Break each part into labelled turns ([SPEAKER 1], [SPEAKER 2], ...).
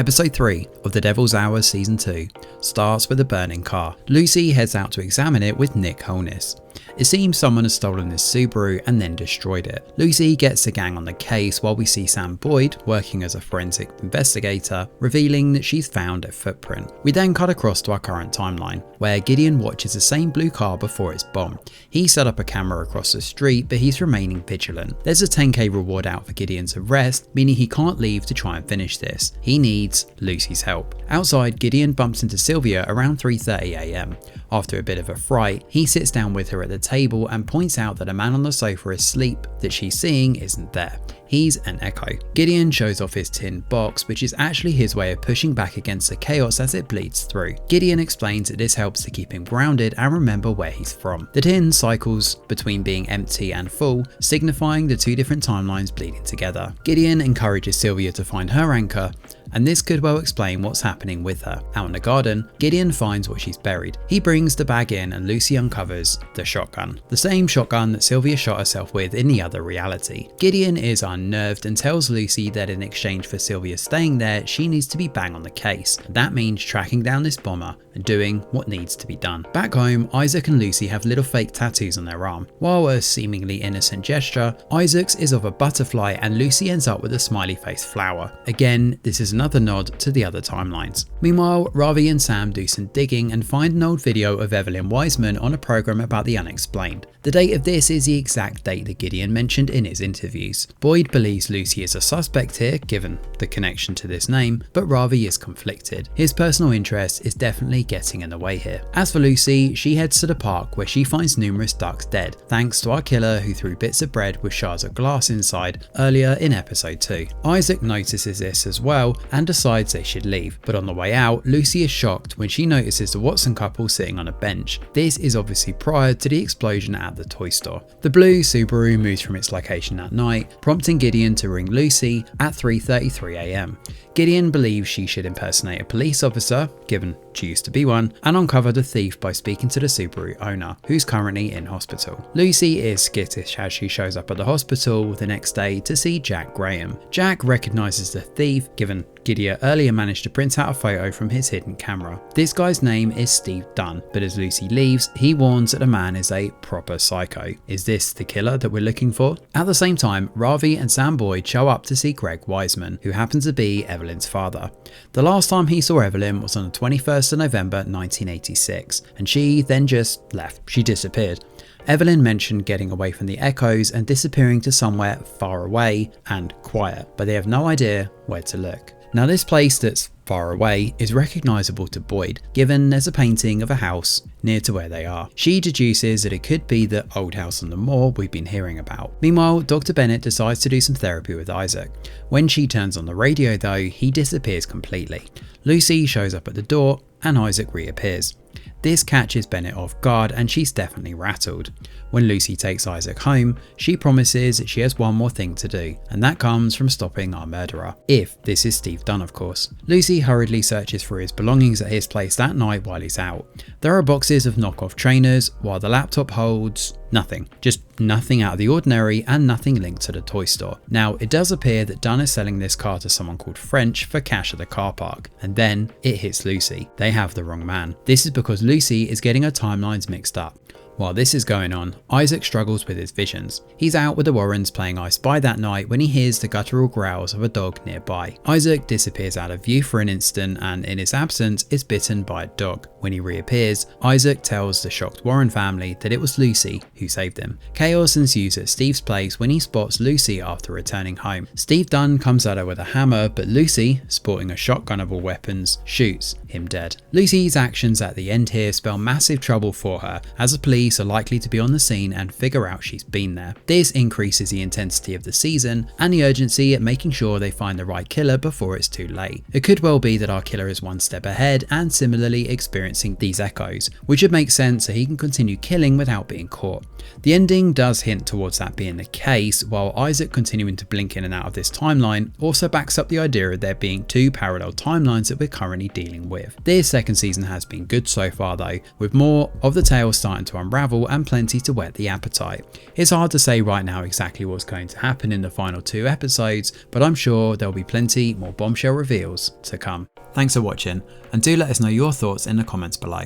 [SPEAKER 1] Episode 3 of The Devil's Hour Season 2 starts with a burning car. Lucy heads out to examine it with Nick Holness. It seems someone has stolen this Subaru and then destroyed it. Lucy gets the gang on the case while we see Sam Boyd working as a forensic investigator, revealing that she's found a footprint. We then cut across to our current timeline, where Gideon watches the same blue car before it's bombed. He set up a camera across the street, but he's remaining vigilant. There's a 10k reward out for Gideon's arrest, meaning he can't leave to try and finish this. He needs Lucy's help. Outside, Gideon bumps into Sylvia around 3:30 AM. After a bit of a fright, he sits down with her at the table and points out that a man on the sofa asleep that she's seeing isn't there. He's an echo. Gideon shows off his tin box, which is actually his way of pushing back against the chaos as it bleeds through. Gideon explains that this helps to keep him grounded and remember where he's from. The tin cycles between being empty and full, signifying the two different timelines bleeding together. Gideon encourages Sylvia to find her anchor, and this could well explain what's happening with her. Out in the garden, Gideon finds what she's buried. He brings the bag in and Lucy uncovers the shotgun. The same shotgun that Sylvia shot herself with in the other reality. Gideon is unnerved and tells Lucy that in exchange for Sylvia staying there, she needs to be bang on the case. That means tracking down this bomber and doing what needs to be done. Back home, Isaac and Lucy have little fake tattoos on their arm. While a seemingly innocent gesture, Isaac's is of a butterfly and Lucy ends up with a smiley face flower. Again, this is another nod to the other timelines. Meanwhile, Ravi and Sam do some digging and find an old video of Evelyn Wiseman on a program about the unexplained. The date of this is the exact date that Gideon mentioned in his interviews. Boyd believes Lucy is a suspect here, given the connection to this name, but Ravi is conflicted. His personal interest is definitely getting in the way here. As for Lucy, she heads to the park where she finds numerous ducks dead, thanks to our killer who threw bits of bread with shards of glass inside earlier in episode 2. Isaac notices this as well and decides they should leave, but on the way out, Lucy is shocked when she notices the Watson couple sitting on a bench. This is obviously prior to the explosion at the toy store. The blue Subaru moves from its location that night, prompting Gideon to ring Lucy at 3:33 AM. Gideon believes she should impersonate a police officer, given she used to be one, and uncover the thief by speaking to the Subaru owner, who's currently in hospital. Lucy is skittish as she shows up at the hospital the next day to see Jack Graham. Jack recognizes the thief, given Gideon earlier managed to print out a photo from his hidden camera. This guy's name is Steve Dunn, but as Lucy leaves, he warns that the man is a proper psycho. Is this the killer that we're looking for? At the same time, Ravi and Sam Boyd show up to see Greg Wiseman, who happens to be Evelyn's father. The last time he saw Evelyn was on the 21st of November 1986, and she then just left. She disappeared. Evelyn mentioned getting away from the echoes and disappearing to somewhere far away and quiet, but they have no idea where to look. Now this place that's far away is recognisable to Boyd, given there's a painting of a house near to where they are. She deduces that it could be the old house on the moor we've been hearing about. Meanwhile, Dr. Bennett decides to do some therapy with Isaac. When she turns on the radio though, he disappears completely. Lucy shows up at the door and Isaac reappears. This catches Bennett off guard and she's definitely rattled. When Lucy takes Isaac home, she promises that she has one more thing to do, and that comes from stopping our murderer. If this is Steve Dunn, of course. Lucy hurriedly searches for his belongings at his place that night while he's out. There are boxes of knockoff trainers, while the laptop holds nothing. Just nothing out of the ordinary and nothing linked to the toy store. Now, it does appear that Dunn is selling this car to someone called French for cash at the car park, and then it hits Lucy. They have the wrong man. This is because Lucy is getting her timelines mixed up. While this is going on, Isaac struggles with his visions. He's out with the Warrens playing I Spy that night when he hears the guttural growls of a dog nearby. Isaac disappears out of view for an instant and in his absence is bitten by a dog. When he reappears, Isaac tells the shocked Warren family that it was Lucy who saved him. Chaos ensues at Steve's place when he spots Lucy after returning home. Steve Dunn comes at her with a hammer, but Lucy, sporting a shotgun of all weapons, shoots him dead. Lucy's actions at the end here spell massive trouble for her, as the police are likely to be on the scene and figure out she's been there. This increases the intensity of the season and the urgency at making sure they find the right killer before it's too late. It could well be that our killer is one step ahead and similarly experiencing these echoes, which would make sense so he can continue killing without being caught. The ending does hint towards that being the case, while Isaac continuing to blink in and out of this timeline also backs up the idea of there being two parallel timelines that we're currently dealing with. This second season has been good so far though, with more of the tale starting to unravel unravel and plenty to whet the appetite. It's hard to say right now exactly what's going to happen in the final 2 episodes, but I'm sure there'll be plenty more bombshell reveals to come. Thanks for watching, and do let us know your thoughts in the comments below.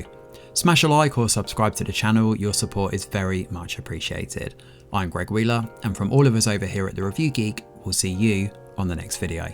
[SPEAKER 1] Smash a like or subscribe to the channel, your support is very much appreciated. I'm Greg Wheeler, and from all of us over here at The Review Geek, we'll see you on the next video.